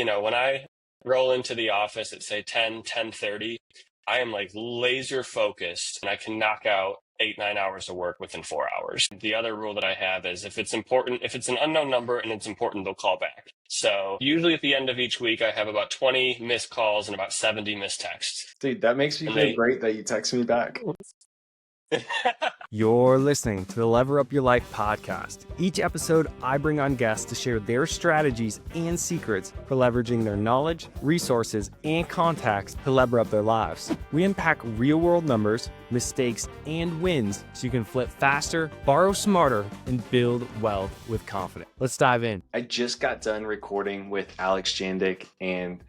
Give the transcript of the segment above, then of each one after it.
when I roll into the office at say 10:30, I am like laser focused and I can knock out 8-9 hours of work within 4 hours. The other rule that I have is if it's important, if it's an unknown number and it's important, they'll call back. So usually at the end of each week, I have about 20 missed calls and about 70 missed texts. Dude, that makes me feel great that you text me back. You're listening to the Lever Up Your Life podcast. Each episode, I bring on guests to share their strategies and secrets for leveraging their knowledge, resources, and contacts to lever up their lives. We unpack real-world numbers, mistakes, and wins so you can flip faster, borrow smarter, and build wealth with confidence. Let's dive in. I just got done recording with Alex Jandick, and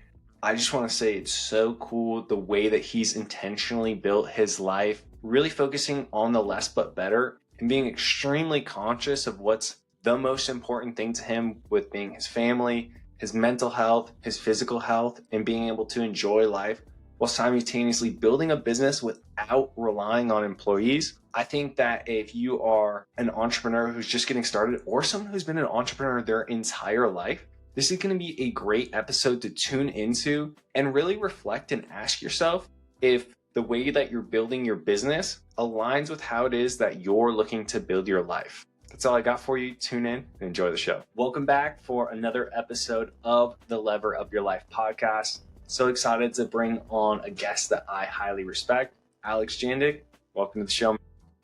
I just want to say it's so cool the way that he's intentionally built his life, really focusing on the less but better and being extremely conscious of what's the most important thing to him with being his family, his mental health, his physical health, and being able to enjoy life while simultaneously building a business without relying on employees. I think that if you are an entrepreneur who's just getting started or someone who's been an entrepreneur their entire life, this is going to be a great episode to tune into and really reflect and ask yourself if the way that you're building your business aligns with how it is that you're looking to build your life. That's all I got for you. Tune in and enjoy the show. Welcome back for another episode of the Lever Up Your Life podcast. So excited to bring on a guest that I highly respect, Alex Jandick. Welcome to the show.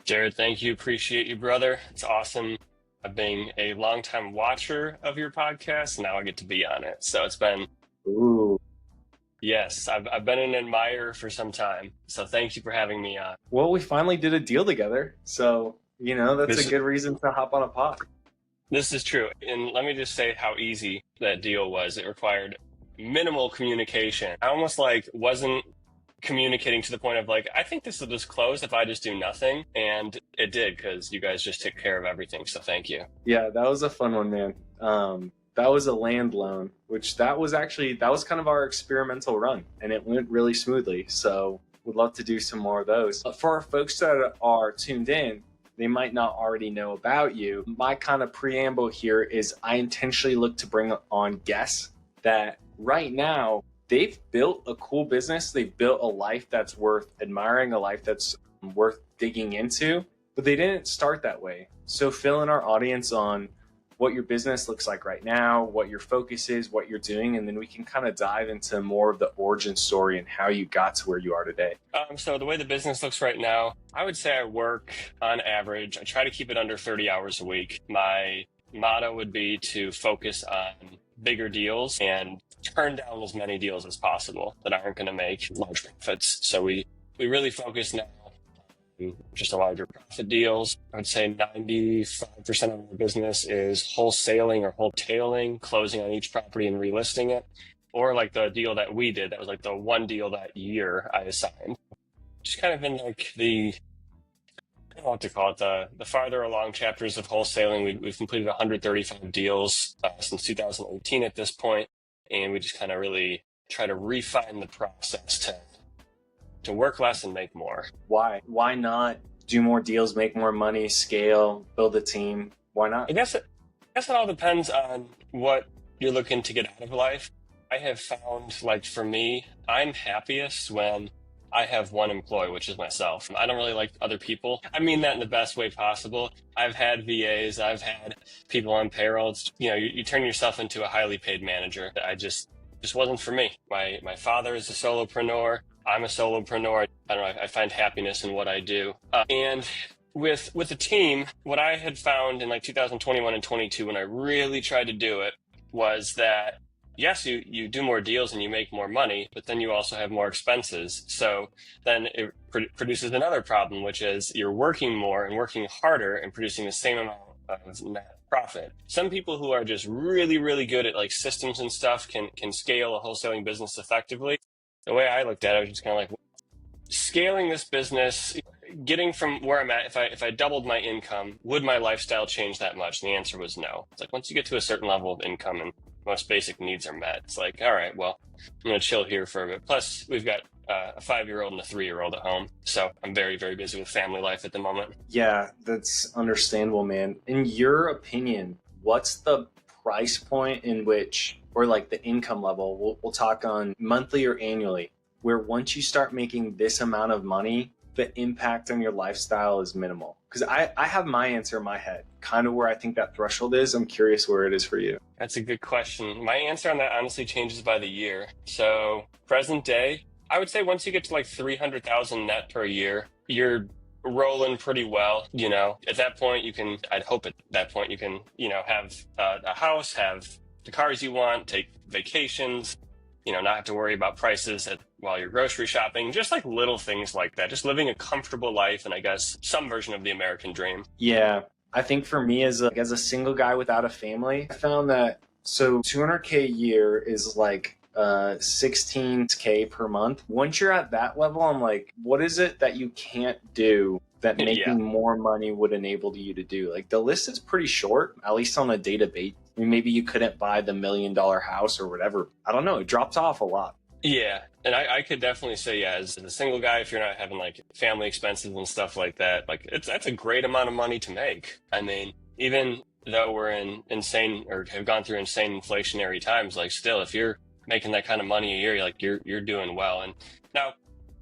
Jared, thank you. Appreciate you, brother. It's awesome. I've been a longtime watcher of your podcast, and now I get to be on it. So it's been... Ooh. Yes, I've been an admirer for some time. So thank you for having me on. Well, we finally did a deal together. So, that's a good reason to hop on a pod. This is true. And let me just say how easy that deal was. It required minimal communication. I almost wasn't communicating to the point of I think this will just close if I just do nothing. And it did, because you guys just took care of everything. So thank you. Yeah, that was a fun one, man. That was a land loan, which that was kind of our experimental run, and it went really smoothly. So we'd love to do some more of those. But for our folks that are tuned in, they might not already know about you. My kind of preamble here is I intentionally look to bring on guests that right now they've built a cool business. They've built a life that's worth admiring, a life that's worth digging into, but they didn't start that way. So fill in our audience on what your business looks like right now, what your focus is, what you're doing, and then we can kind of dive into more of the origin story and how you got to where you are today. So the way the business looks right now, I would say I work on average. I try to keep it under 30 hours a week. My motto would be to focus on bigger deals and turn down as many deals as possible that aren't going to make large profits. So we really focus now just a larger profit deals. I'd say 95% of our business is wholesaling or wholetailing, closing on each property and relisting it. Or like the deal that we did, that was like the one deal that year I assigned. Just kind of in I don't know what to call it, the farther along chapters of wholesaling. We've completed 135 deals since 2018 at this point, and we just kind of really try to refine the process to work less and make more. Why not do more deals, make more money, scale, build a team? Why not? I guess it all depends on what you're looking to get out of life. I have found, for me, I'm happiest when I have one employee, which is myself. I don't really like other people. I mean that in the best way possible. I've had VAs, I've had people on payroll. You turn yourself into a highly paid manager. I just wasn't for me. My father is a solopreneur. I'm a solopreneur. I don't know. I find happiness in what I do. And with a team, what I had found in 2021 and 22, when I really tried to do it, was that yes, you do more deals and you make more money, but then you also have more expenses. So then it produces another problem, which is you're working more and working harder and producing the same amount of net profit. Some people who are just really, really good at systems and stuff can scale a wholesaling business effectively. The way I looked at it, I was just kind of scaling this business, getting from where I'm at. If I doubled my income, would my lifestyle change that much? And the answer was no. It's once you get to a certain level of income and most basic needs are met, it's all right, well, I'm going to chill here for a bit. Plus, we've got a 5-year-old and a 3-year-old at home. So I'm very, very busy with family life at the moment. Yeah, that's understandable, man. In your opinion, what's the price point in which, or like the income level, we'll talk on monthly or annually, where once you start making this amount of money, the impact on your lifestyle is minimal? Because I have my answer in my head, kind of where I think that threshold is. I'm curious where it is for you. That's a good question. My answer on that honestly changes by the year. So present day, I would say once you get to like 300,000 net per year, you're rolling pretty well. At that point I'd hope at that point you can, have a house, have the cars you want, take vacations, not have to worry about prices while you're grocery shopping, just like little things like that, just living a comfortable life. And I guess some version of the American dream. Yeah. I think for me as a single guy without a family, I found that, so 200K a year is like 16K per month. Once you're at that level, I'm like, what is it that you can't do that making more money would enable you to do? Like, the list is pretty short, at least on a database. I mean, maybe you couldn't buy the $1 million house or whatever. I don't know. It drops off a lot. Yeah. And I could definitely say, as a single guy, if you're not having like family expenses and stuff like that, like that's a great amount of money to make. I mean, even though we're in insane or have gone through insane inflationary times, like still, if you're making that kind of money a year, like you're doing well. And now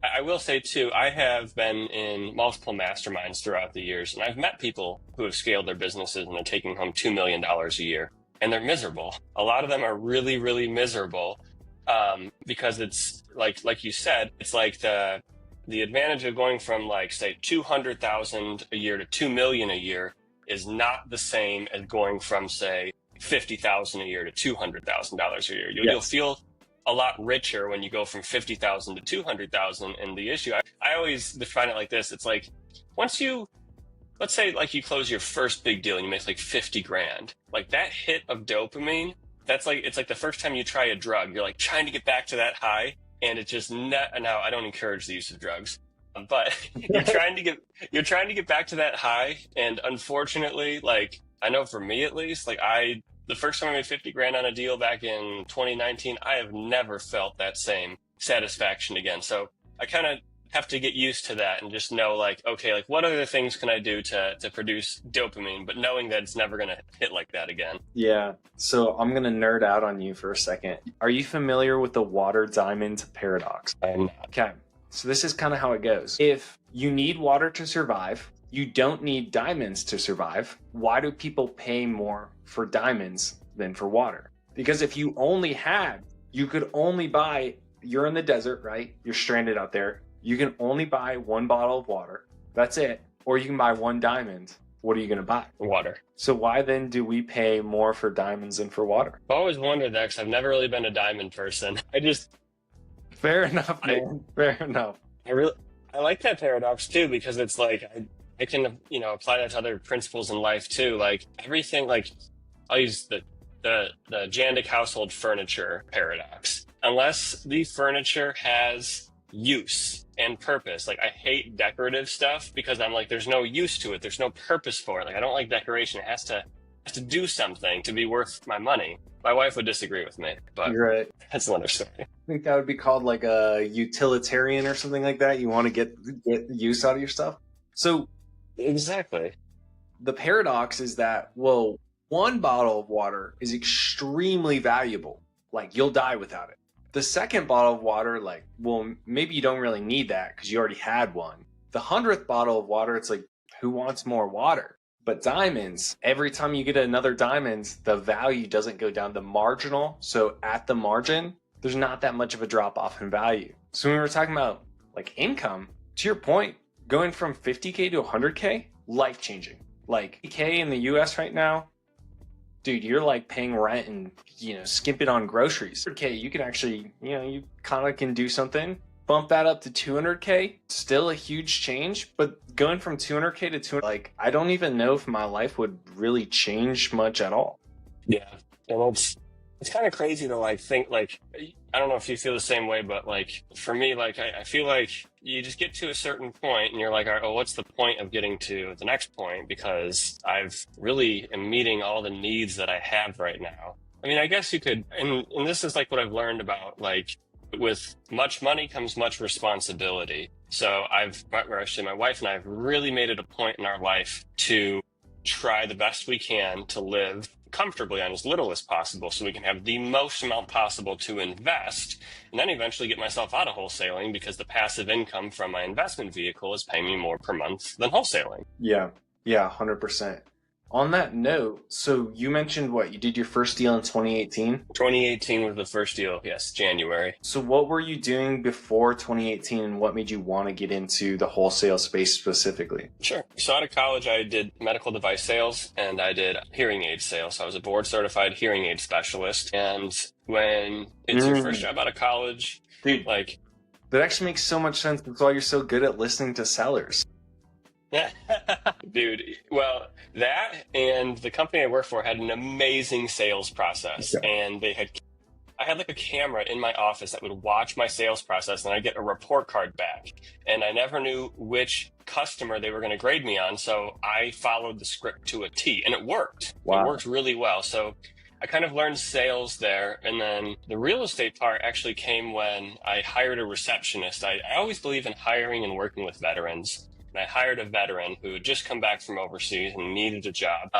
I will say too, I have been in multiple masterminds throughout the years, and I've met people who have scaled their businesses and they're taking home $2 million a year, and they're miserable. A lot of them are really, really miserable because it's like you said, it's like the advantage of going from like say 200,000 a year to 2 million a year is not the same as going from say 50,000 a year to $200,000 a year. You'll feel a lot richer when you go from 50,000 to 200,000. And the issue, I always define it like this. It's like, once let's say like you close your first big deal and you make like 50 grand, like that hit of dopamine, it's like the first time you try a drug, you're like trying to get back to that high. And it's just now I don't encourage the use of drugs, but you're trying to get back to that high. And unfortunately, like I know for me at least, like the first time I made 50 grand on a deal back in 2019, I have never felt that same satisfaction again. So I kind of have to get used to that and just know like, okay, like what other things can I do to produce dopamine, but knowing that it's never going to hit like that again. Yeah. So I'm going to nerd out on you for a second. Are you familiar with the water diamond paradox? I'm not. Okay. So this is kind of how it goes. If you need water to survive, you don't need diamonds to survive. Why do people pay more for diamonds than for water? Because if you could only buy, you're in the desert, right? You're stranded out there. You can only buy one bottle of water. That's it. Or you can buy one diamond. What are you going to buy? Water. So why then do we pay more for diamonds than for water? I've always wondered that because I've never really been a diamond person. Fair enough, man. Fair enough. I like that paradox too, because it's like, I can, apply that to other principles in life too. Like everything, like I'll use the Jandick household furniture paradox. Unless the furniture has use and purpose. Like I hate decorative stuff because I'm like, there's no use to it. There's no purpose for it. Like I don't like decoration. It has to do something to be worth my money. My wife would disagree with me, but you're right. That's another story. I think that would be called like a utilitarian or something like that. You want to get use out of your stuff. So exactly. The paradox is that, well, one bottle of water is extremely valuable. Like you'll die without it. The second bottle of water, like, well, maybe you don't really need that because you already had one. The 100th bottle of water, it's like, who wants more water? But diamonds, every time you get another diamond, the value doesn't go down. The marginal, so at the margin, there's not that much of a drop off in value. So when we were talking about like income, to your point, going from 50K to 100K, life changing. Like K in the US right now, dude, you're like paying rent and, skimping on groceries. 100K, you can actually, you kind of can do something. Bump that up to 200K, still a huge change. But going from 200K to 200, like, I don't even know if my life would really change much at all. Yeah. And it's kind of crazy to like think like, I don't know if you feel the same way, but like for me, like I feel like you just get to a certain point and you're like, all right, well, what's the point of getting to the next point? Because I've really am meeting all the needs that I have right now. I mean, I guess you could, and this is like what I've learned about like with much money comes much responsibility. So my wife and I have really made it a point in our life to try the best we can to live comfortably on as little as possible so we can have the most amount possible to invest, and then eventually get myself out of wholesaling because the passive income from my investment vehicle is paying me more per month than wholesaling. Yeah, 100%. On that note, so you mentioned you did your first deal in 2018? 2018 was the first deal, yes, January. So what were you doing before 2018 and what made you want to get into the wholesale space specifically? Sure. So out of college, I did medical device sales and I did hearing aid sales. So I was a board certified hearing aid specialist. And when it's your first job out of college, dude, like, that actually makes so much sense. That's why you're so good at listening to sellers. Dude, well, that and the company I worked for had an amazing sales process. Okay. And I had like a camera in my office that would watch my sales process, and I'd get a report card back. And I never knew which customer they were going to grade me on. So I followed the script to a T, and it worked. Wow. It worked really well. So I kind of learned sales there. And then the real estate part actually came when I hired a receptionist. I always believe in hiring and working with veterans. And I hired a veteran who had just come back from overseas and needed a job.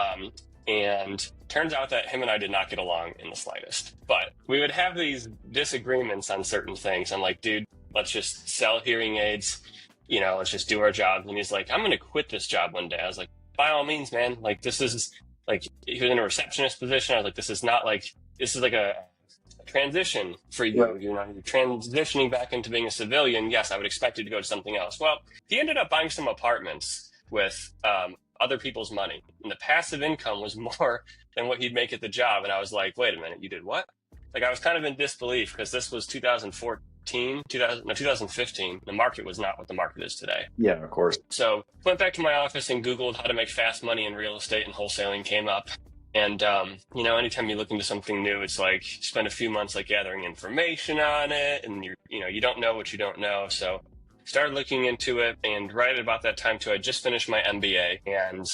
And turns out that him and I did not get along in the slightest. But we would have these disagreements on certain things. I'm like, dude, let's just sell hearing aids. Let's just do our job. And he's like, I'm going to quit this job one day. I was like, by all means, man. Like, this is like, he was in a receptionist position. I was like, this is like a transition for you. Right. You're transitioning back into being a civilian. Yes, I would expect you to go to something else. Well, he ended up buying some apartments with other people's money, and the passive income was more than what he'd make at the job. And I was like, wait a minute, you did what? Like, I was kind of in disbelief because this was 2015. The market was not what the market is today. Yeah, of course. So went back to my office and Googled how to make fast money in real estate, and wholesaling came up. And, anytime you look into something new, it's like you spend a few months like gathering information on it, and you don't know what you don't know. So started looking into it, and right about that time too, I just finished my MBA, and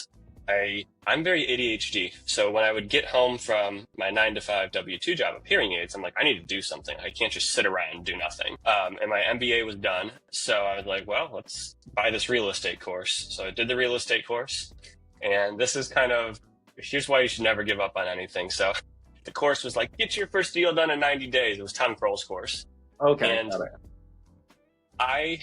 I'm very ADHD. So when I would get home from my 9-to-5 W-2 job of hearing aids, I'm like, I need to do something. I can't just sit around and do nothing. And my MBA was done. So I was like, well, let's buy this real estate course. So I did the real estate course, and this is here's why you should never give up on anything. So the course was like, get your first deal done in 90 days. It was Tom Kroll's course. Okay. And I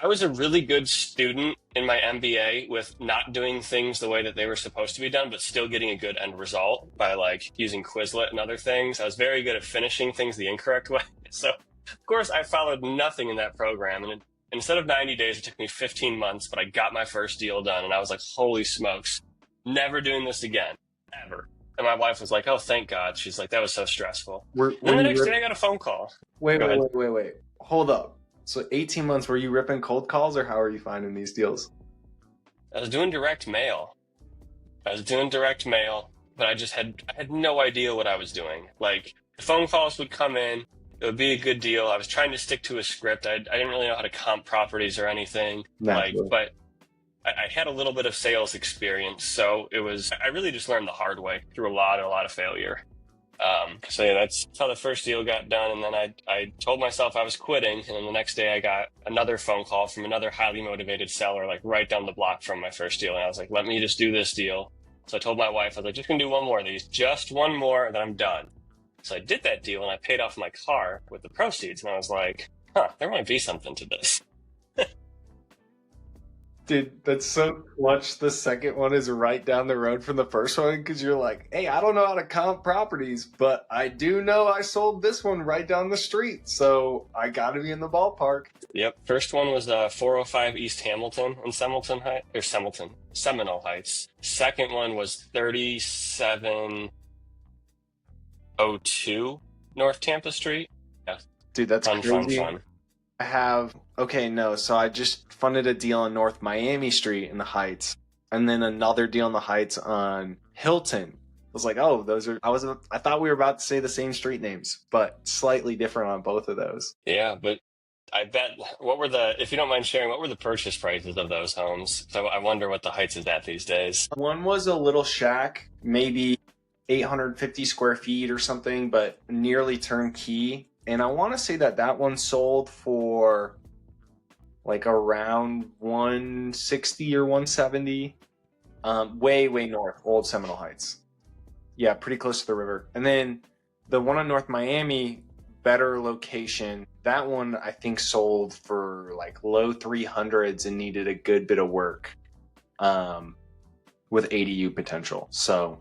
was a really good student in my MBA with not doing things the way that they were supposed to be done, but still getting a good end result by like using Quizlet and other things. I was very good at finishing things the incorrect way. So of course I followed nothing in that program. And instead of 90 days, it took me 15 months, but I got my first deal done. And I was like, holy smokes. Never doing this again, ever. And my wife was like, oh, thank God. She's like, that was so stressful. And then the next day I got a phone call. Wait. Hold up. So 18 months, were you ripping cold calls, or how are you finding these deals? I was doing direct mail, but I had no idea what I was doing. Like, the phone calls would come in. It would be a good deal. I was trying to stick to a script. I didn't really know how to comp properties or anything. Naturally. But I had a little bit of sales experience, so I really just learned the hard way through a lot of failure. So yeah, that's how the first deal got done. And then I told myself I was quitting. And then the next day I got another phone call from another highly motivated seller, like right down the block from my first deal. And I was like, let me just do this deal. So I told my wife, I was like, just gonna do one more of these, just one more, then I'm done. So I did that deal, and I paid off my car with the proceeds. And I was like, there might be something to this. Dude, that's so clutch. The second one is right down the road from the first one, because you're like, hey, I don't know how to comp properties, but I do know I sold this one right down the street, so I got to be in the ballpark. Yep. First one was 405 East Hamilton in Seminole Heights. Second one was 3702 North Tampa Street. Yeah. Dude, that's crazy. Fun. So I just funded a deal on North Miami Street in the Heights, and then another deal in the Heights on Hilton. I was like, oh, I thought we were about to say the same street names, but slightly different on both of those. Yeah, but I bet, if you don't mind sharing, what were the purchase prices of those homes? So I wonder what the Heights is at these days. One was a little shack, maybe 850 square feet or something, but nearly turnkey. And I want to say that one sold for like around 160 or 170, way north, Old Seminole Heights. Yeah, pretty close to the river. And then the one on North Miami, better location. That one I think sold for like low 300s and needed a good bit of work with ADU potential. So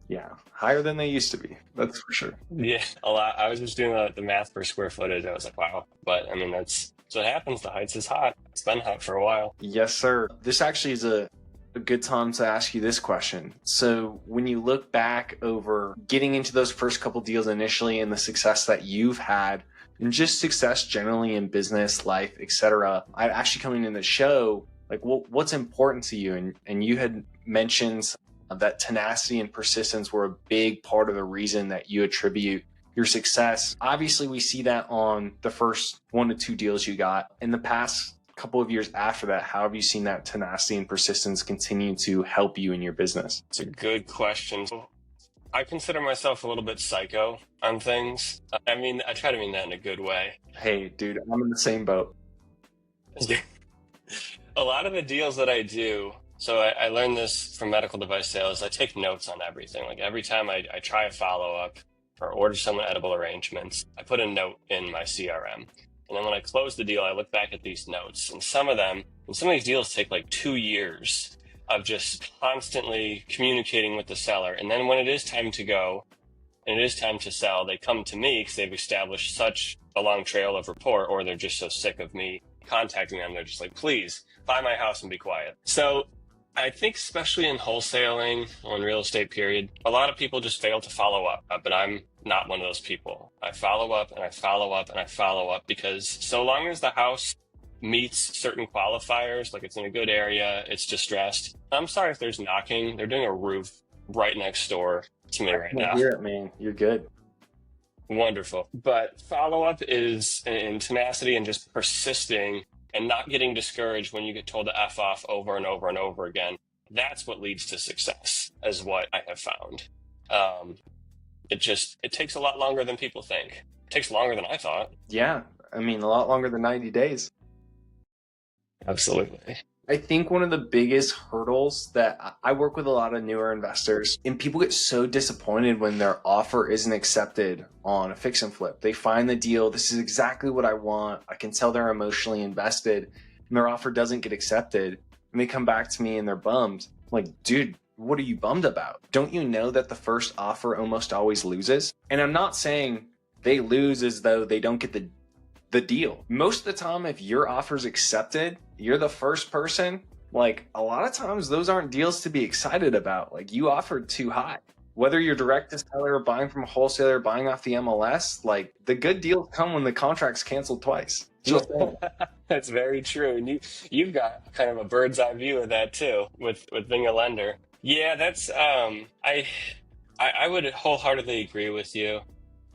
yeah, higher than they used to be. That's for sure. Yeah, a lot. I was just doing the math per square footage. I was like, wow. But I mean, that's what happens. The Heights is hot. It's been hot for a while. Yes, sir. This actually is a good time to ask you this question. So when you look back over getting into those first couple deals initially and the success that you've had and just success generally in business, life, etc., I actually coming in the show, like what's important to you? And you had mentioned that tenacity and persistence were a big part of the reason that you attribute your success. Obviously, we see that on the first 1 to 2 deals you got. In the past couple of years after that, how have you seen that tenacity and persistence continue to help you in your business? It's a good question. I consider myself a little bit psycho on things. I mean, I try to mean that in a good way. Hey, dude, I'm in the same boat. A lot of the deals that I do, so I learned this from medical device sales. I take notes on everything. Like every time I try a follow-up or order someone edible arrangements, I put a note in my CRM. And then when I close the deal, I look back at these notes. And some of these deals take like 2 years of just constantly communicating with the seller. And then when it is time to go and it is time to sell, they come to me because they've established such a long trail of rapport, or they're just so sick of me contacting them. They're just like, please buy my house and be quiet. So I think especially in wholesaling or in real estate period, a lot of people just fail to follow up, but I'm not one of those people. I follow up and I follow up and I follow up because so long as the house meets certain qualifiers, like it's in a good area, it's distressed. I'm sorry if there's knocking. They're doing a roof right next door to me right now. Hear it, man. You're good. Wonderful. But follow-up is in tenacity and just persisting and not getting discouraged when you get told to F off over and over and over again. That's what leads to success, is what I have found. It takes a lot longer than people think. It takes longer than I thought. Yeah. I mean, a lot longer than 90 days. Absolutely. I think one of the biggest hurdles that I work with a lot of newer investors, and people get so disappointed when their offer isn't accepted on a fix and flip. They find the deal. This is exactly what I want. I can tell they're emotionally invested, and their offer doesn't get accepted. And they come back to me and they're bummed. I'm like, dude, what are you bummed about? Don't you know that the first offer almost always loses? And I'm not saying they lose as though they don't get the deal. Most of the time, if your offer's accepted, you're the first person. Like a lot of times those aren't deals to be excited about. Like you offered too high. Whether you're direct to seller or buying from a wholesaler, buying off the MLS, like the good deals come when the contract's canceled twice. That's very true. And you've got kind of a bird's eye view of that too with being a lender. Yeah, that's I would wholeheartedly agree with you.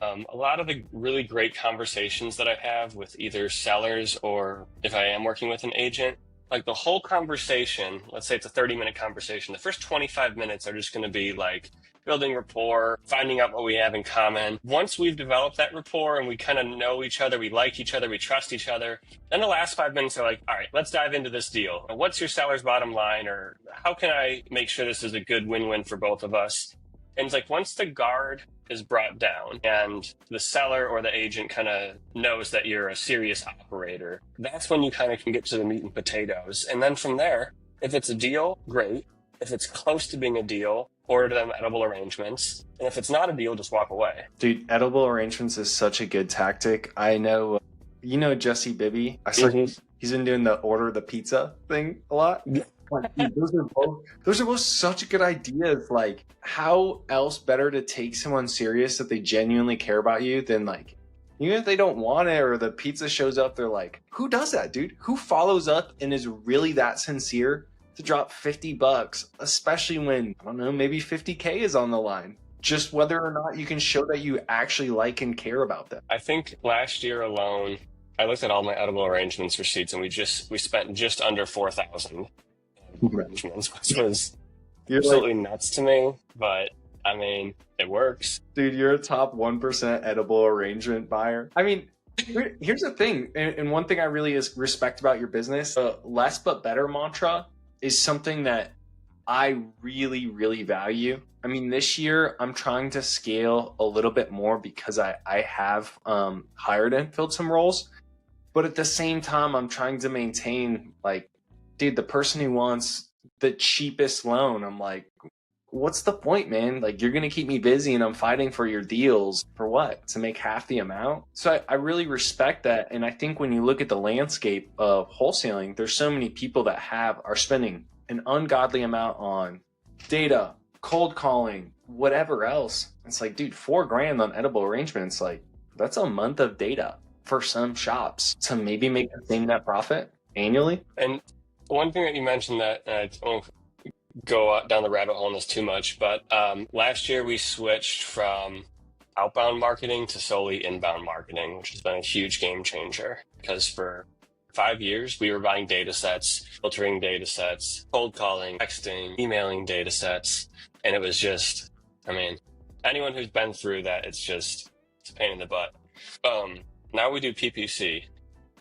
A lot of the really great conversations that I have with either sellers or if I am working with an agent, like the whole conversation, let's say it's a 30-minute conversation, the first 25 minutes are just going to be like building rapport, finding out what we have in common. Once we've developed that rapport and we kind of know each other, we like each other, we trust each other, then the last 5 minutes are like, all right, let's dive into this deal. What's your seller's bottom line? Or how can I make sure this is a good win-win for both of us? And it's like once the guard is brought down and the seller or the agent kind of knows that you're a serious operator, that's when you kind of can get to the meat and potatoes. And then from there, if it's a deal, great. If it's close to being a deal, order them edible arrangements. And if it's not a deal, just walk away. Dude, edible arrangements is such a good tactic. I know, you know Jesse Bibby? He's been doing the order the pizza thing a lot. Like, dude, those are both such good ideas. Like, how else better to take someone serious that they genuinely care about you than like, even if they don't want it or the pizza shows up, they're like, who does that, dude? Who follows up and is really that sincere to drop $50, especially when, I don't know, maybe 50K is on the line? Just whether or not you can show that you actually like and care about them. I think last year alone, I looked at all my edible arrangements receipts and we spent just under 4,000 arrangements, which was absolutely nuts to me, but I mean, it works. Dude, you're a top 1% edible arrangement buyer. I mean, here's the thing, and one thing I really respect about your business, less but better mantra is something that I really, really value. I mean, this year I'm trying to scale a little bit more because I have hired and filled some roles. But at the same time, I'm trying to maintain, like, dude, the person who wants the cheapest loan, I'm like, what's the point, man? Like, you're going to keep me busy and I'm fighting for your deals for what? To make half the amount? So I really respect that. And I think when you look at the landscape of wholesaling, there's so many people that are spending an ungodly amount on data, cold calling, whatever else. It's like, dude, $4,000 on edible arrangements, like, that's a month of data for some shops to maybe make the same net profit annually. And one thing that you mentioned that I won't go down the rabbit hole on this too much, but last year we switched from outbound marketing to solely inbound marketing, which has been a huge game changer, because for 5 years we were buying data sets, filtering data sets, cold calling, texting, emailing data sets, and it was just, I mean, anyone who's been through that, it's a pain in the butt. Now we do PPC,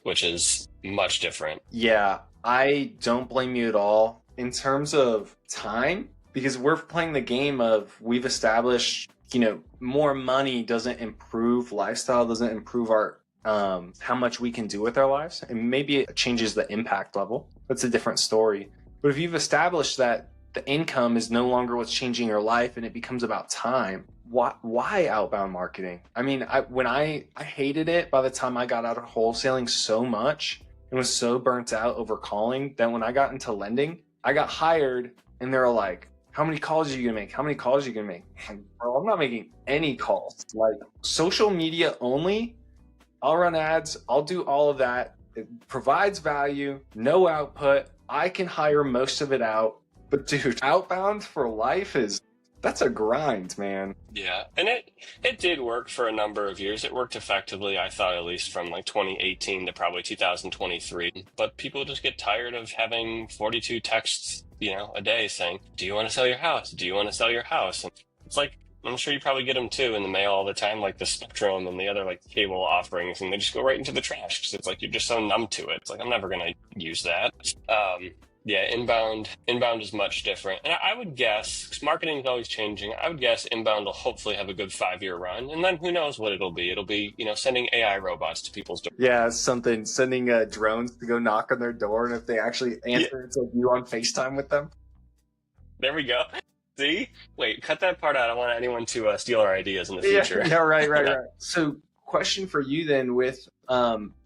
which is much different. Yeah, I don't blame you at all in terms of time, because we're playing the game of, we've established, more money doesn't improve lifestyle, doesn't improve our how much we can do with our lives, and maybe it changes the impact level. That's a different story. But if you've established that the income is no longer what's changing your life and it becomes about time, why outbound marketing? I mean, I hated it by the time I got out of wholesaling so much and was so burnt out over calling that when I got into lending, I got hired and they were like, how many calls are you gonna make? How many calls are you gonna make? Like, bro, I'm not making any calls. Like, social media only, I'll run ads, I'll do all of that. It provides value, no output. I can hire most of it out. But dude, outbound for life that's a grind, man. Yeah, and it did work for a number of years. It worked effectively, I thought, at least from like 2018 to probably 2023. But people just get tired of having 42 texts, a day saying, do you want to sell your house? Do you want to sell your house? And it's like, I'm sure you probably get them too in the mail all the time, like the Spectrum and the other like cable offerings, and they just go right into the trash because it's like you're just so numb to it. It's like, I'm never going to use that. Yeah, inbound is much different. And I would guess, because marketing is always changing, I would guess inbound will hopefully have a good 5-year run. And then who knows what it'll be. It'll be, sending AI robots to people's doors. Yeah, sending drones to go knock on their door. And if they actually answer, it's like you on FaceTime with them. There we go. See? Wait, cut that part out. I don't want anyone to steal our ideas in the future. Yeah, right. So question for you then, with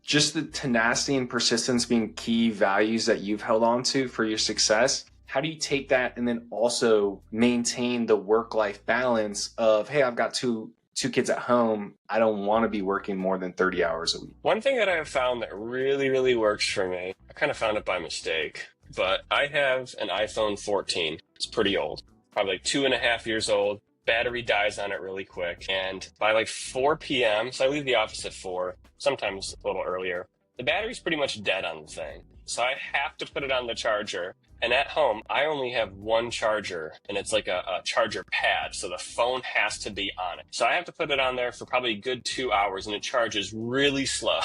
just the tenacity and persistence being key values that you've held on to for your success, how do you take that and then also maintain the work-life balance of, hey, I've got two kids at home, I don't want to be working more than 30 hours a week? One thing that I have found that really, really works for me, I kind of found it by mistake, but I have an iPhone 14. It's pretty old, probably like 2.5 years old. Battery dies on it really quick. And by like 4 p.m., so I leave the office at 4, sometimes a little earlier, the battery's pretty much dead on the thing. So I have to put it on the charger. And at home, I only have one charger, and it's like a charger pad. So the phone has to be on it. So I have to put it on there for probably a good 2 hours, and it charges really slow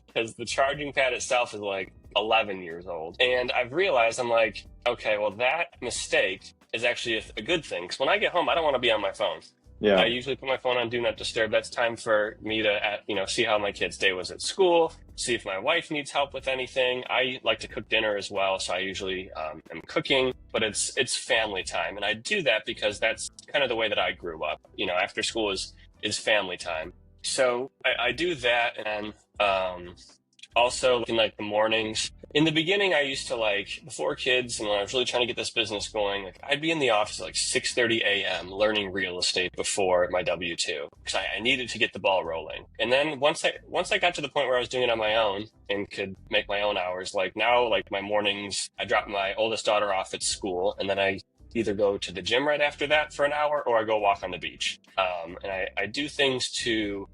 because the charging pad itself is like 11 years old. And I've realized, I'm like, okay, well, that mistake is actually a good thing, because when I get home, I don't want to be on my phone. Yeah. I usually put my phone on Do Not Disturb. That's time for me to, see how my kid's day was at school, see if my wife needs help with anything. I like to cook dinner as well, so I usually am cooking, but it's family time. And I do that because that's kind of the way that I grew up. After school is family time. So I do that, and also in like the mornings. In the beginning, I used to before kids, and when I was really trying to get this business going, I'd be in the office at 6:30 a.m. learning real estate before my W-2, because I needed to get the ball rolling. And then once I got to the point where I was doing it on my own and could make my own hours, now my mornings, I drop my oldest daughter off at school, and then I either go to the gym right after that for an hour, or I go walk on the beach. And I do things to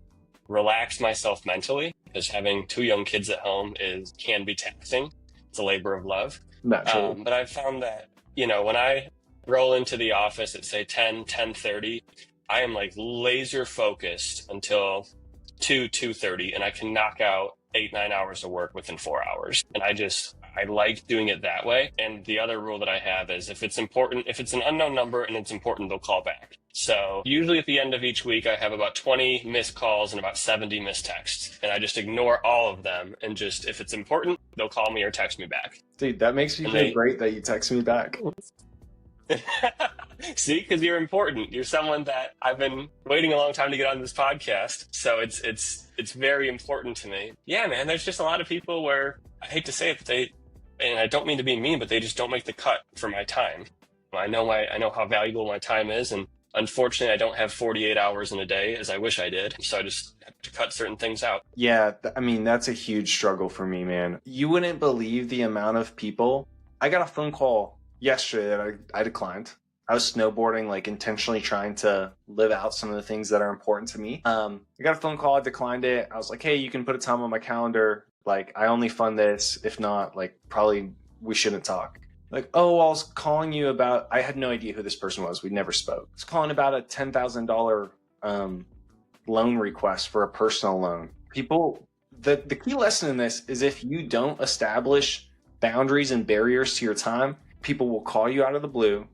relax myself mentally, because having 2 young kids at home can be taxing. It's a labor of love. Naturally. But I've found that, when I roll into the office at say 10:30, I am laser focused until 2:30, and I can knock out 8-9 hours of work within 4 hours. And I like doing it that way. And the other rule that I have is if it's important, if it's an unknown number and it's important, they'll call back. So usually at the end of each week, I have about 20 missed calls and about 70 missed texts. And I just ignore all of them. And just, if it's important, they'll call me or text me back. Dude, that makes me feel great that you text me back. See, because you're important. You're someone that I've been waiting a long time to get on this podcast. So it's very important to me. Yeah, man, there's just a lot of people where, I hate to say it, but and I don't mean to be mean, but they just don't make the cut for my time. I know how valuable my time is, and unfortunately, I don't have 48 hours in a day as I wish I did. So I just have to cut certain things out. Yeah, I mean, that's a huge struggle for me, man. You wouldn't believe the amount of people. I got a phone call yesterday that I declined. I was snowboarding, like intentionally trying to live out some of the things that are important to me. I got a phone call, I declined it. I was like, hey, you can put a time on my calendar. Like, I only fund this. If not, like, probably we shouldn't talk. Like, oh, I was calling you about, I had no idea who this person was. We never spoke. I was calling about a $10,000 loan request for a personal loan. People, the key lesson in this is if you don't establish boundaries and barriers to your time, people will call you out of the blue,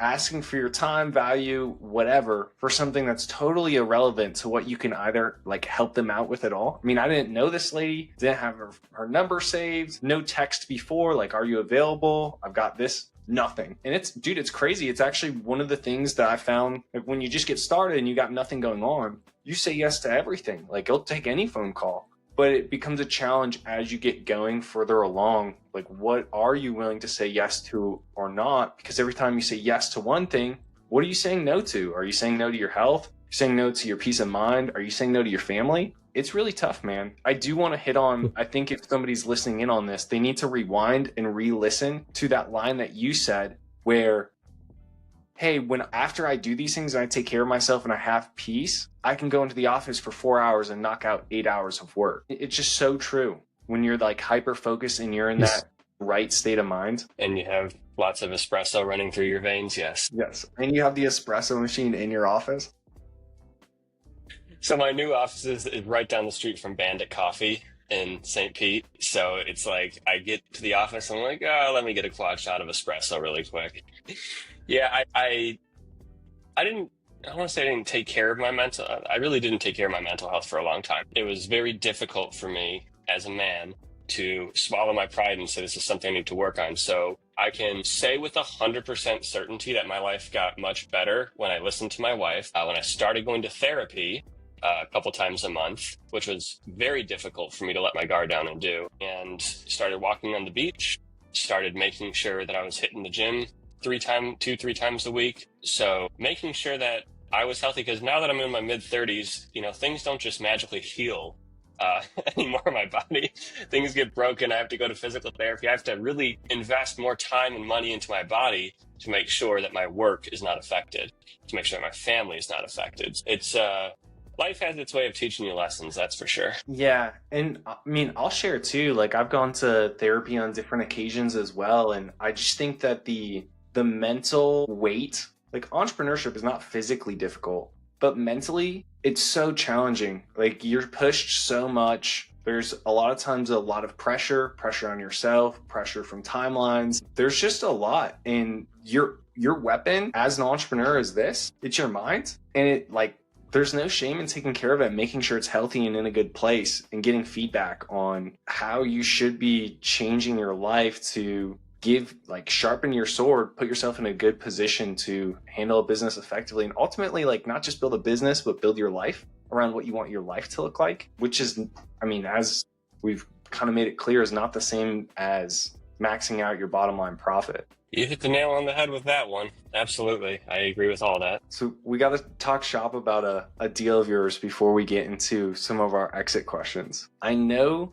asking for your time, value, whatever, for something that's totally irrelevant to what you can either like help them out with at all. I mean, I didn't know this lady, didn't have her number saved, no text before, like, are you available? I've got this, nothing. And it's crazy. It's actually one of the things that I found, like, when you just get started and you got nothing going on, you say yes to everything. Like, you'll take any phone call. But it becomes a challenge as you get going further along. Like, what are you willing to say yes to or not? Because every time you say yes to one thing, what are you saying no to? Are you saying no to your health? Are you saying no to your peace of mind? Are you saying no to your family? It's really tough, man. I do want to hit on, I think if somebody's listening in on this, they need to rewind and re-listen to that line that you said where, hey, after I do these things and I take care of myself and I have peace, I can go into the office for 4 hours and knock out 8 hours of work. It's just so true. When you're like hyper focused and you're in that right state of mind. And you have lots of espresso running through your veins, yes. Yes. And you have the espresso machine in your office. So my new office is right down the street from Bandit Coffee in St. Pete. So it's like I get to the office and I'm like, oh, let me get a quad shot of espresso really quick. Yeah, I don't want to say I didn't take care of I really didn't take care of my mental health for a long time. It was very difficult for me as a man to swallow my pride and say this is something I need to work on. So I can say with 100% certainty that my life got much better when I listened to my wife, when I started going to therapy a couple times a month, which was very difficult for me to let my guard down and do, and started walking on the beach, started making sure that I was hitting the gym 3 times a week. So making sure that I was healthy, because now that I'm in my mid-30s, things don't just magically heal anymore in my body. Things get broken. I have to go to physical therapy. I have to really invest more time and money into my body to make sure that my work is not affected, to make sure that my family is not affected. It's life has its way of teaching you lessons, that's for sure. Yeah. And I mean, I'll share too, like I've gone to therapy on different occasions as well. And I just think that the mental weight, like entrepreneurship is not physically difficult, but mentally it's so challenging. Like you're pushed so much. There's a lot of times a lot of pressure on yourself, pressure from timelines. There's just a lot. And your weapon as an entrepreneur is this, it's your mind. And there's no shame in taking care of it, making sure it's healthy and in a good place, and getting feedback on how you should be changing your life to sharpen your sword, put yourself in a good position to handle a business effectively, and ultimately not just build a business, but build your life around what you want your life to look like, which is, I mean, as we've kind of made it clear, is not the same as maxing out your bottom line profit. You hit the nail on the head with that one. Absolutely. I agree with all that. So we got to talk shop about a deal of yours before we get into some of our exit questions. I know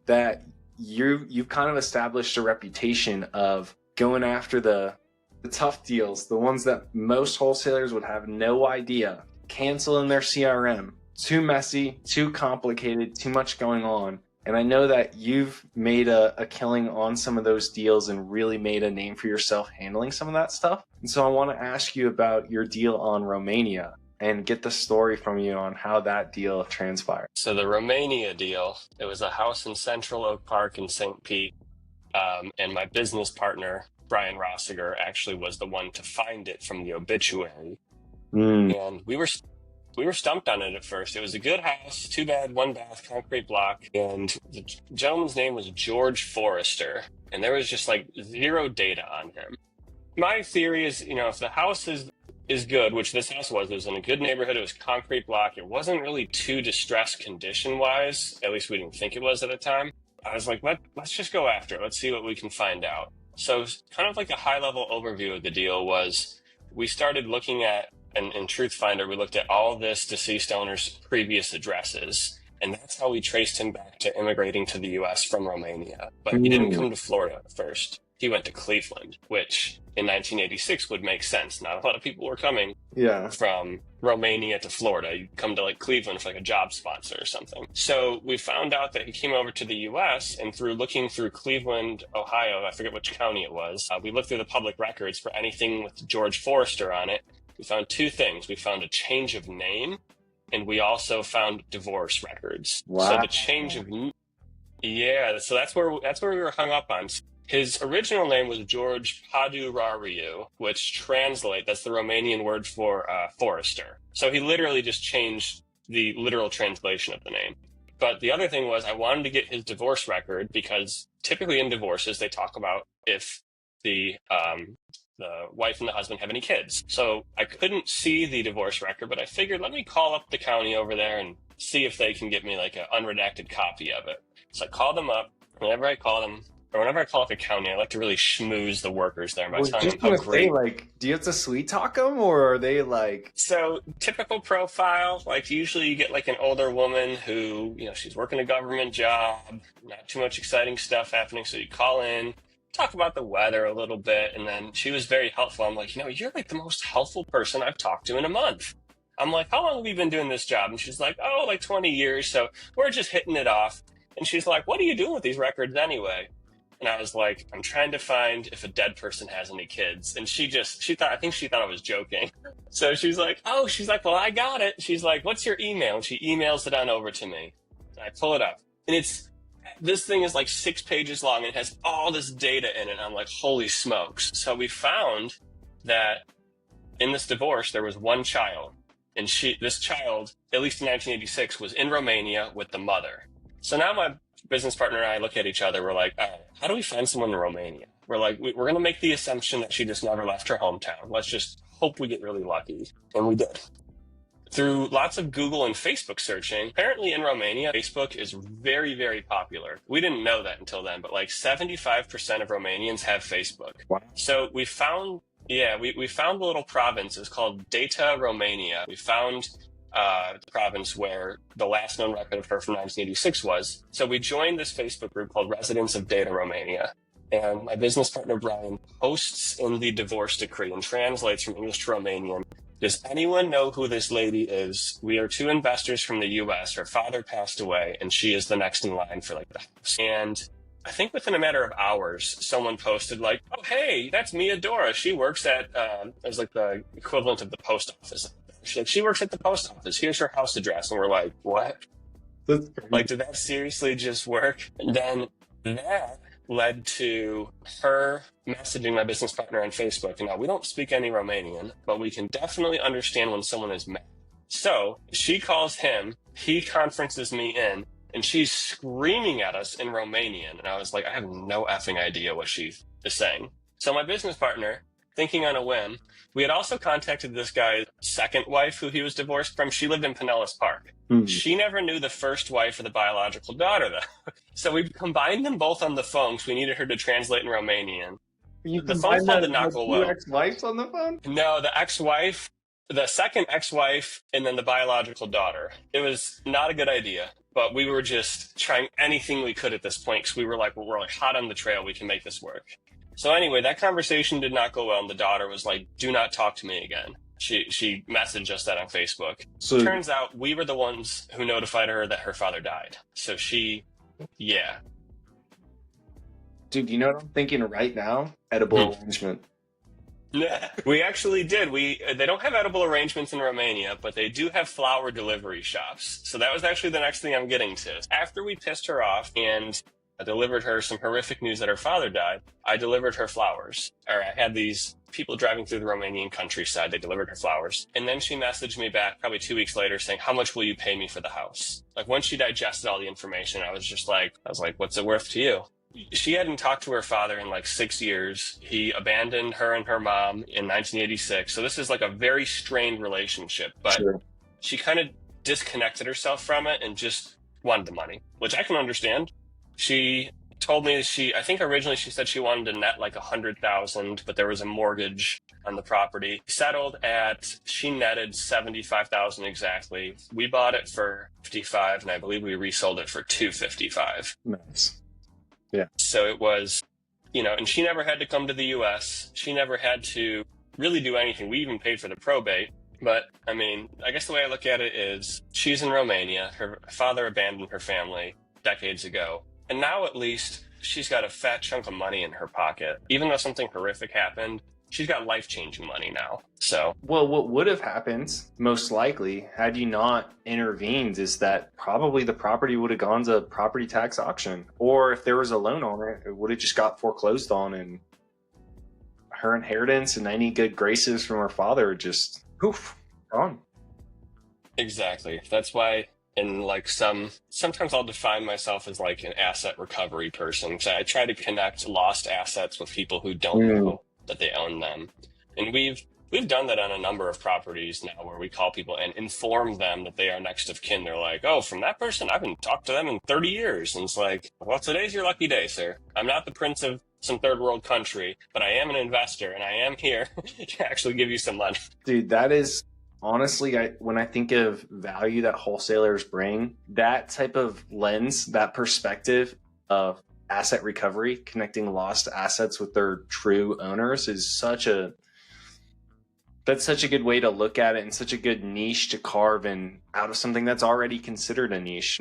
that you've kind of established a reputation of going after the tough deals, the ones that most wholesalers would have no idea, cancel in their CRM, too messy, too complicated, too much going on. And I know that you've made a killing on some of those deals and really made a name for yourself handling some of that stuff. And so I want to ask you about your deal on Romania. and get the story from you on how that deal transpired. So the Romania deal, it was a house in Central Oak Park in St. Pete. And my business partner, Brian Rossiger, actually was the one to find it from the obituary. And we were stumped on it at first. It was a good house, 2 bed, 1 bath, concrete block. And the gentleman's name was George Forrester. And there was just like 0 data on him. My theory is, if the house is good, which this house was, it was in a good neighborhood, it was concrete block. It wasn't really too distressed condition wise. At least we didn't think it was at the time. I was like, let's just go after it. Let's see what we can find out. So kind of like a high level overview of the deal was we started looking at, and in TruthFinder, we looked at all this deceased owner's previous addresses. And that's how we traced him back to immigrating to the U.S. from Romania. But he didn't come to Florida at first. He went to Cleveland, which in 1986 would make sense. Not a lot of people were coming from Romania to Florida. You'd come to like Cleveland for like a job sponsor or something. So we found out that he came over to the U.S. and through looking through Cleveland, Ohio, I forget which county it was, we looked through the public records for anything with George Forrester on it. We found 2 things. We found a change of name, and we also found divorce records. Wow. So the change of, so that's where we were hung up on. His original name was George Padurariu, which that's the Romanian word for Forrester. So he literally just changed the literal translation of the name. But the other thing was I wanted to get his divorce record because typically in divorces, they talk about if the wife and the husband have any kids. So I couldn't see the divorce record, but I figured let me call up the county over there and see if they can get me like an unredacted copy of it. So I called them up. Whenever I call up a county, I like to really schmooze the workers there by telling them how great. Do you have to sweet talk them, or are they like? So typical profile, like usually you get like an older woman who, she's working a government job, not too much exciting stuff happening. So you call in, talk about the weather a little bit, and then she was very helpful. I'm like, you're like the most helpful person I've talked to in a month. I'm like, how long have you been doing this job? And she's like, like 20 years. So we're just hitting it off. And she's like, what are you doing with these records anyway? And I was like, I'm trying to find if a dead person has any kids. And I think she thought I was joking. So she's like, well, I got it. She's like, what's your email? And she emails it on over to me. And I pull it up. And this thing is like 6 pages long and it has all this data in it. And I'm like, holy smokes. So we found that in this divorce, there was 1 child. And this child, at least in 1986, was in Romania with the mother. So now my business partner and I look at each other. We're like, all right, how do we find someone in Romania? We're like, we're going to make the assumption that she just never left her hometown. Let's just hope we get really lucky. And we did. Through lots of Google and Facebook searching, apparently in Romania, Facebook is very, very popular. We didn't know that until then, but like 75% of Romanians have Facebook. Wow. So we found, we found a little province. It's called Data Romania. We found the province where the last known record of her from 1986 was. So we joined this Facebook group called Residents of Data Romania. And my business partner, Brian, posts in the divorce decree and translates from English to Romanian. Does anyone know who this lady is? We are 2 investors from the U.S. Her father passed away, and she is the next in line for like the house. And I think within a matter of hours, someone posted like, oh, hey, that's Mia Dora. She works at, it was like the equivalent of the post office. She works at the post office. Here's her house address. And we're like, what? Like, did that seriously just work? And then that led to her messaging my business partner on Facebook. Now, we don't speak any Romanian, but we can definitely understand when someone is mad. So she calls him, he conferences me in, and she's screaming at us in Romanian. And I was like, I have no effing idea what she is saying. So my business partner, thinking on a whim, we had also contacted this guy's second wife who he was divorced from. She lived in Pinellas Park. Mm-hmm. She never knew the first wife or the biological daughter, though. So we combined them both on the phone because we needed her to translate in Romanian. The phone call did not go well. Ex-wives on the phone? No, the ex-wife, the second ex-wife, and then the biological daughter. It was not a good idea, but we were just trying anything we could at this point because we were like, well, we're like hot on the trail. We can make this work. So anyway, that conversation did not go well, and the daughter was like, do not talk to me again. She messaged us that on Facebook. So turns out we were the ones who notified her that her father died. So Dude, you know what I'm thinking right now? Edible arrangement. We actually did. They don't have edible arrangements in Romania, but they do have flower delivery shops. So that was actually the next thing I'm getting to. After we pissed her off and I delivered her some horrific news that her father died, I delivered her flowers. Or I had these people driving through the Romanian countryside. They delivered her flowers. And then she messaged me back probably 2 weeks later saying, how much will you pay me for the house? Like once she digested all the information, I was like, what's it worth to you? She hadn't talked to her father in like 6 years. He abandoned her and her mom in 1986. So this is like a very strained relationship, but Sure. She kind of disconnected herself from it and just wanted the money, which I can understand. She told me I think originally she said she wanted to net like 100,000, but there was a mortgage on the property. She netted 75,000 exactly. We bought it for 55, and I believe we resold it for 255. Nice. Yeah. So it was, and she never had to come to the US. She never had to really do anything. We even paid for the probate. But I mean, I guess the way I look at it is she's in Romania. Her father abandoned her family decades ago. And now at least she's got a fat chunk of money in her pocket. Even though something horrific happened, she's got life-changing money now. So, well, what would have happened, most likely, had you not intervened, is that probably the property would have gone to property tax auction. Or if there was a loan on it, it would have just got foreclosed on, and her inheritance and any good graces from her father just, poof, gone. Exactly. That's why in like sometimes I'll define myself as like an asset recovery person. So I try to connect lost assets with people who don't know that they own them. And we've done that on a number of properties now where we call people and inform them that they are next of kin. They're like, oh, from that person, I haven't talked to them in 30 years. And it's like, well, today's your lucky day, sir. I'm not the prince of some third world country, but I am an investor and I am here to actually give you some money. Dude, that is honestly, when I think of value that wholesalers bring, that type of lens, that perspective of asset recovery, connecting lost assets with their true owners is that's such a good way to look at it and such a good niche to carve in out of something that's already considered a niche.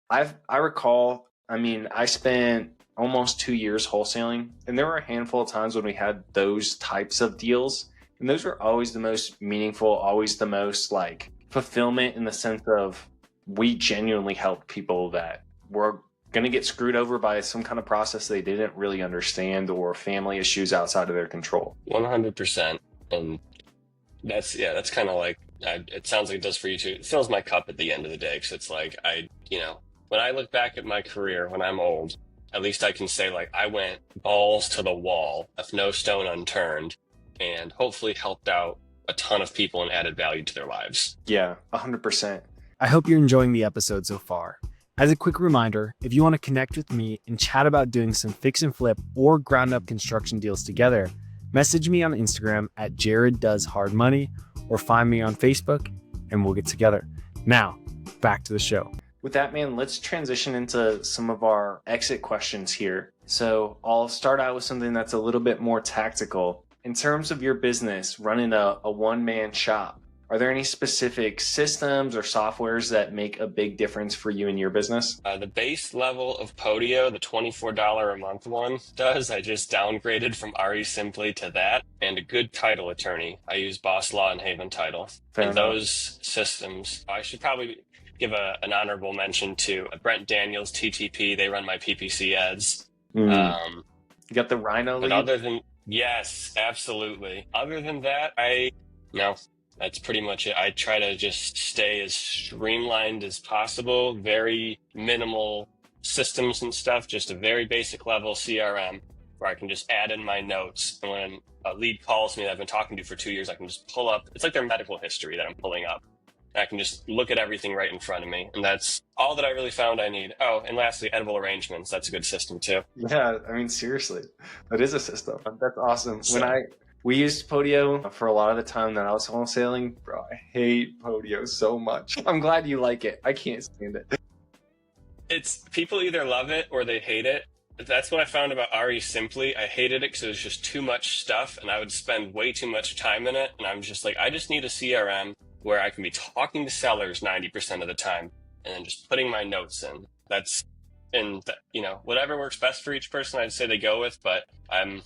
I recall, I spent almost 2 years wholesaling, and there were a handful of times when we had those types of deals. And those were always the most meaningful, always the most like fulfillment in the sense of we genuinely helped people that were going to get screwed over by some kind of process they didn't really understand or family issues outside of their control. 100%. And that's kind of like, it sounds like it does for you too. It fills my cup at the end of the day. Because it's like, when I look back at my career, when I'm old, at least I can say like I went balls to the wall, left no stone unturned, and hopefully helped out a ton of people and added value to their lives. Yeah, 100%. I hope you're enjoying the episode so far. As a quick reminder, if you want to connect with me and chat about doing some fix and flip or ground up construction deals together, message me on Instagram at JaredDoesHardMoney or find me on Facebook and we'll get together. Now, back to the show. With that, man, let's transition into some of our exit questions here. So I'll start out with something that's a little bit more tactical. In terms of your business, running a one-man shop, are there any specific systems or softwares that make a big difference for you in your business? The base level of Podio, the $24 a month one, I just downgraded from RE Simply to that, and a good title attorney. I use Boss Law and Haven Title. Fair and enough. Those systems, I should probably give an honorable mention to Brent Daniels, TTP. They run my PPC ads. You got the Rhino But lead? yes, absolutely. Other than that, that's pretty much it. I try to just stay as streamlined as possible, very minimal systems and stuff, just a very basic level CRM where I can just add in my notes. And when a lead calls me that I've been talking to for 2 years, I can just pull up. It's like their medical history that I'm pulling up. I can just look at everything right in front of me. And that's all that I really found I need. Oh, and lastly, edible arrangements. That's a good system too. Yeah, seriously, that is a system. That's awesome. So- We used Podio for a lot of the time that I was wholesaling. Bro, I hate Podio so much. I'm glad you like it. I can't stand it. It's people either love it or they hate it. That's what I found about RE Simply. I hated it because it was just too much stuff and I would spend way too much time in it. And I'm just like, I just need a CRM where I can be talking to sellers 90% of the time and then just putting my notes in. That's and whatever works best for each person, I'd say they go with. But I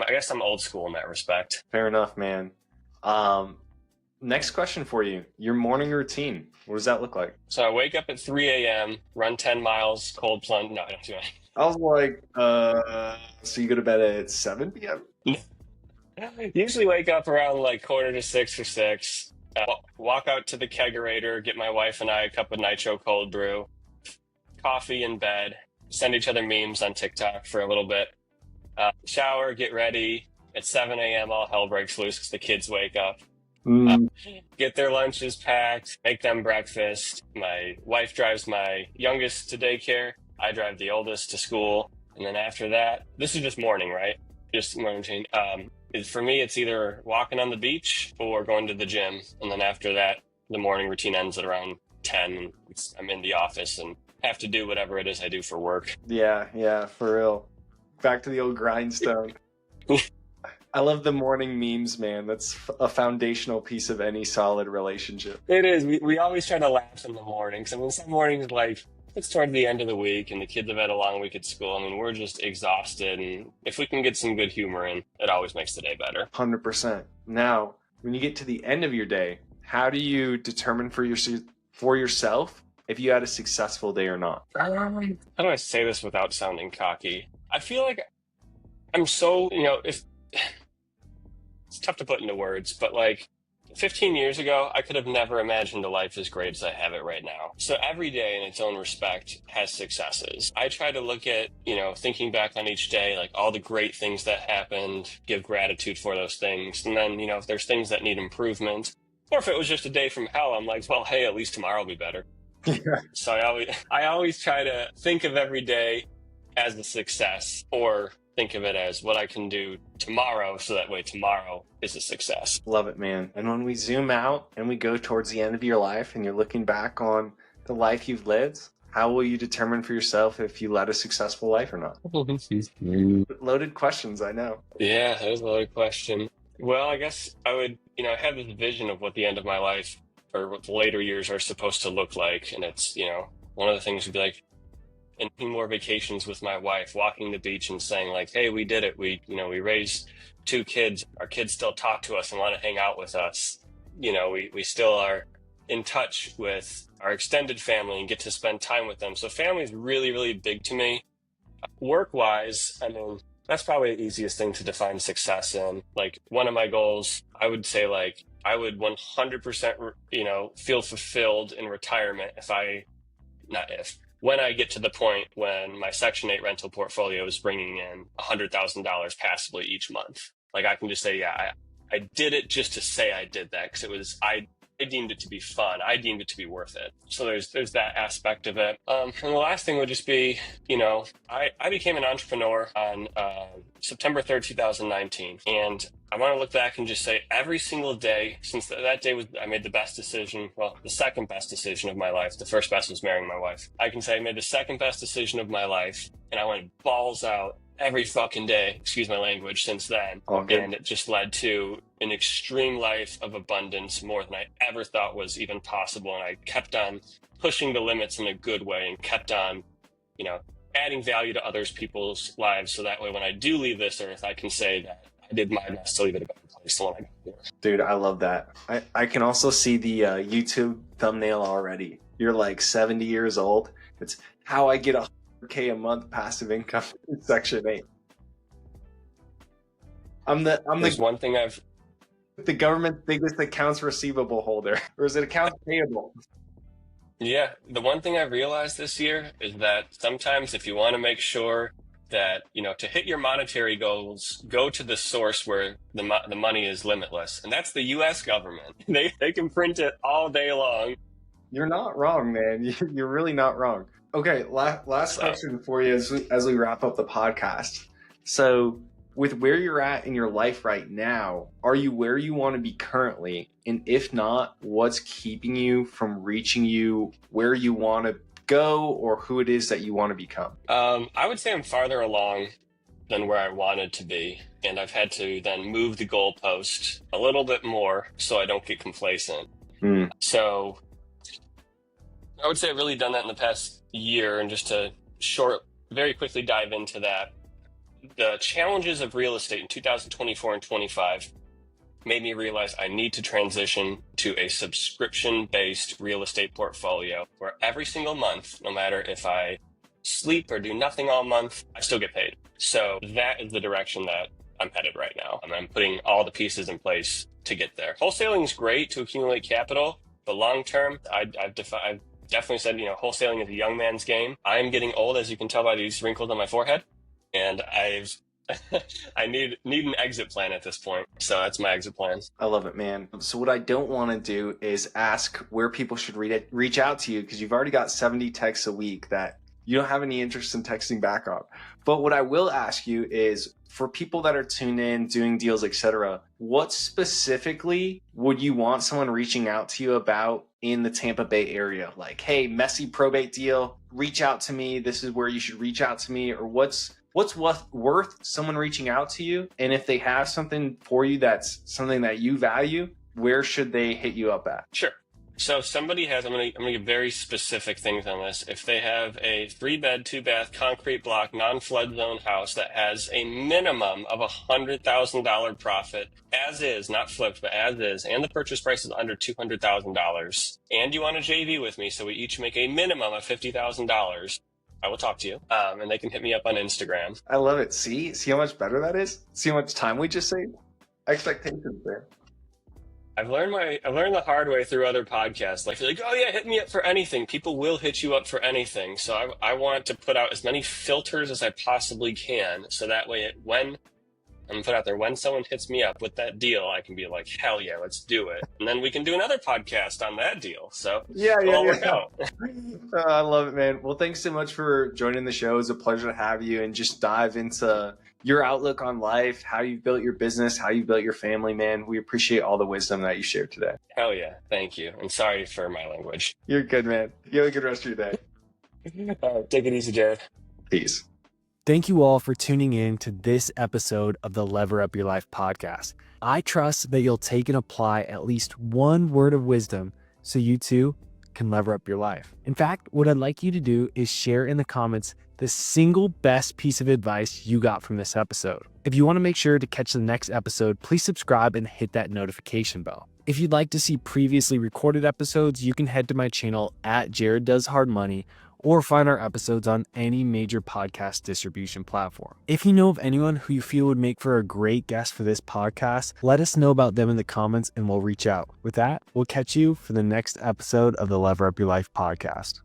guess I'm old school in that respect. Fair enough, man. Next question for you. Your morning routine. What does that look like? So I wake up at 3 a.m., run 10 miles, cold plunge. No, I don't do anything. I was like, so you go to bed at 7 p.m.? Usually wake up around like 5:45 or 6. Walk out to the kegerator, get my wife and I a cup of nitro cold brew, coffee in bed, send each other memes on TikTok for a little bit, shower, get ready. At 7 a.m., all hell breaks loose because the kids wake up. Get their lunches packed, make them breakfast. My wife drives my youngest to daycare. I drive the oldest to school. And then after that, this is just morning, right? Just morning routine. For me, it's either walking on the beach or going to the gym. And then after that, the morning routine ends at around 10. And I'm in the office and have to do whatever it is I do for work. Yeah, for real. Back to the old grindstone. I love the morning memes, man. That's a foundational piece of any solid relationship. It is. We always try to laugh in the mornings. I mean, some mornings, like, it's toward the end of the week and the kids have had a long week at school. I mean, we're just exhausted. And if we can get some good humor in, it always makes the day better. 100%. Now, when you get to the end of your day, how do you determine for yourself if you had a successful day or not? How do I say this without sounding cocky? I feel like I'm so, if it's tough to put into words, but like 15 years ago, I could have never imagined a life as great as I have it right now. So every day in its own respect has successes. I try to look at, thinking back on each day, like all the great things that happened, give gratitude for those things. And then, if there's things that need improvement, or if it was just a day from hell, I'm like, well, hey, at least tomorrow will be better. Yeah. So I always try to think of every day as a success, or think of it as what I can do tomorrow, so that way tomorrow is a success. Love it, man. And when we zoom out and we go towards the end of your life and you're looking back on the life you've lived, how will you determine for yourself if you led a successful life or not? Loaded questions, I know. Yeah, that was a loaded question. Well, I guess I would, I have this vision of what the end of my life or what the later years are supposed to look like. And it's, one of the things would be like, and more vacations with my wife, walking the beach and saying like, hey, we did it. We raised 2 kids. Our kids still talk to us and want to hang out with us. We still are in touch with our extended family and get to spend time with them. So family is really, really big to me. Work-wise, I mean, that's probably the easiest thing to define success in. Like one of my goals, I would say like, I would 100%, feel fulfilled in retirement when I get to the point when my Section 8 rental portfolio is bringing in $100,000 passively each month. Like I can just say, yeah, I did it just to say I did that because I deemed it to be fun. I deemed it to be worth it. So there's that aspect of it. And the last thing would just be, I became an entrepreneur on September 3rd, 2019. And I want to look back and just say every single day since that day I made the best decision. Well, the second best decision of my life. The first best was marrying my wife. I can say I made the second best decision of my life. And I went balls out every fucking day, excuse my language, since then. Okay. And it just led to an extreme life of abundance, more than I ever thought was even possible. And I kept on pushing the limits in a good way and kept on, adding value to others people's lives. So that way, when I do leave this earth, I can say that I did my best to leave it a better place than when I got here. Dude, I love that. I can also see the YouTube thumbnail already. You're like 70 years old. It's how I get $100K a month passive income in Section 8. There's one thing the government's biggest accounts receivable holder, or is it accounts payable? Yeah, the one thing I've realized this year is that sometimes if you want to make sure that, to hit your monetary goals, go to the source where the money is limitless. And that's the U.S. government. They can print it all day long. You're not wrong, man. You're really not wrong. Okay, last question for you as we wrap up the podcast. So with where you're at in your life right now, are you where you want to be currently? And if not, what's keeping you from reaching where you want to go or who it is that you want to become? I would say I'm farther along than where I wanted to be. And I've had to then move the goalpost a little bit more so I don't get complacent. So I would say I've really done that in the past year, and just to very quickly dive into that. The challenges of real estate in 2024 and 25 made me realize I need to transition to a subscription-based real estate portfolio where every single month, no matter if I sleep or do nothing all month, I still get paid. So that is the direction that I'm headed right now. And I'm putting all the pieces in place to get there. Wholesaling is great to accumulate capital, but long term, I've definitely said, wholesaling is a young man's game. I'm getting old, as you can tell by these wrinkles on my forehead, and I need an exit plan at this point. So that's my exit plan. I love it, man. So what I don't want to do is ask where people should reach out to you, because you've already got 70 texts a week that you don't have any interest in texting back on. But what I will ask you is, for people that are tuned in, doing deals, etc., what specifically would you want someone reaching out to you about in the Tampa Bay area? Like, hey, messy probate deal, reach out to me. This is where you should reach out to me. Or what's worth someone reaching out to you? And if they have something for you that's something that you value, where should they hit you up at? Sure. So if somebody has, I'm gonna give very specific things on this. If they have a 3-bed, 2-bath, concrete block, non-flood zone house that has a minimum of $100,000 profit, as is, not flipped, but as is, and the purchase price is under $200,000, and you want a JV with me, so we each make a minimum of $50,000, I will talk to you, and they can hit me up on Instagram. I love it. See how much better that is? See how much time we just saved? Expectations there. I've learned the hard way through other podcasts. Like, you're like, oh yeah, hit me up for anything. People will hit you up for anything. So I want to put out as many filters as I possibly can. So that way, when someone hits me up with that deal, I can be like, hell yeah, let's do it. And then we can do another podcast on that deal. So it'll all work out. I love it, man. Well, thanks so much for joining the show. It's a pleasure to have you, and just dive into your outlook on life, how you've built your business, how you've built your family, man. We appreciate all the wisdom that you shared today. Hell yeah. Thank you. And sorry for my language. You're good, man. You have a good rest of your day. Take it easy, Jared. Peace. Thank you all for tuning in to this episode of the Lever Up Your Life podcast. I trust that you'll take and apply at least one word of wisdom so you too can lever up your life. In fact, what I'd like you to do is share in the comments the single best piece of advice you got from this episode. If you want to make sure to catch the next episode, please subscribe and hit that notification bell. If you'd like to see previously recorded episodes, you can head to my channel at Jared Does Hard Money, or find our episodes on any major podcast distribution platform. If you know of anyone who you feel would make for a great guest for this podcast, let us know about them in the comments and we'll reach out. With that, we'll catch you for the next episode of the Lever Up Your Life podcast.